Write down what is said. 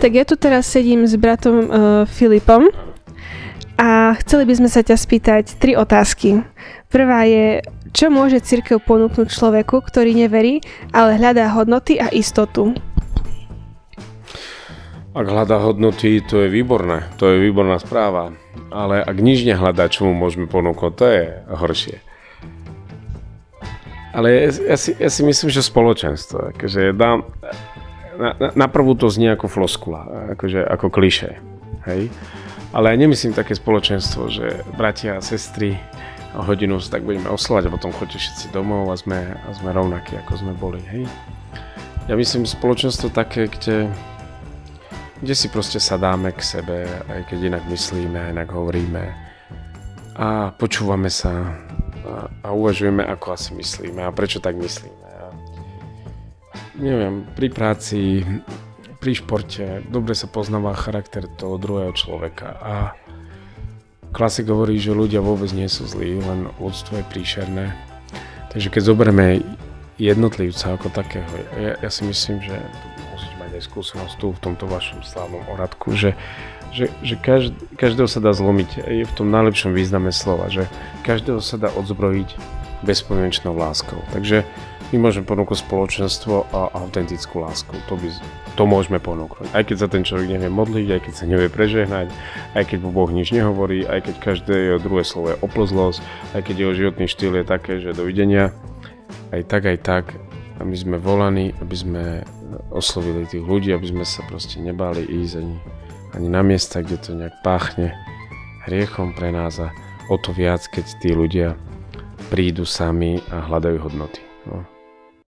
Tak ja tu teraz sedím s bratom Filipom a chceli by sme sa ťa spýtať 3 otázky. Prvá je, čo môže cirkev ponúknuť človeku, ktorý neverí, ale hľadá hodnoty a istotu? Ak hľadá hodnoty, to je výborné, to je výborná správa. Ale ak nič nehľadá, čo mu môžeme ponúknuť, to je horšie. Ale ja si myslím, že spoločenstvo, akože na prvú to znie ako floskula, akože ako klišé, hej? Ale ja nemyslím také spoločenstvo, že bratia a sestry hodinu tak budeme oslovať a potom chodíte všetci domov a sme rovnakí, ako sme boli, hej? Ja myslím spoločenstvo také, kde si proste sadáme k sebe, aj keď inak myslíme, inak hovoríme a počúvame sa a uvažujeme, ako asi myslíme a prečo tak myslíme. Neviem, pri práci, pri športe dobre sa poznáva charakter toho druhého človeka a klasik hovorí, že ľudia vôbec nie sú zlí, len ľudstvo je príšerné. Takže keď zoberieme jednotlivca ako takého, ja si myslím, že musíte mať aj skúsenosť tu v tomto vašom slávnom oradku, že každého sa dá zlomiť aj v tom najlepšom význame slova, že každého sa dá odzbrojiť bezpodmienečnou láskou. Takže my môžeme ponúknuť spoločenstvo a autentickú lásku. To môžeme ponúknuť. Aj keď sa ten človek nevie modliť, aj keď sa nevie prežehnať, aj keď mu Boh nič nehovorí, aj keď každé jeho druhé slovo je oplzlosť, aj keď jeho životný štýl je také, že dovidenia. Aj tak. A my sme volaní, aby sme oslovili tých ľudí, aby sme sa proste nebáli ísť ani na miesta, kde to nejak páchne hriechom pre nás a o to viac, keď tí ľudia prídu sami a hľadajú hodnoty. No.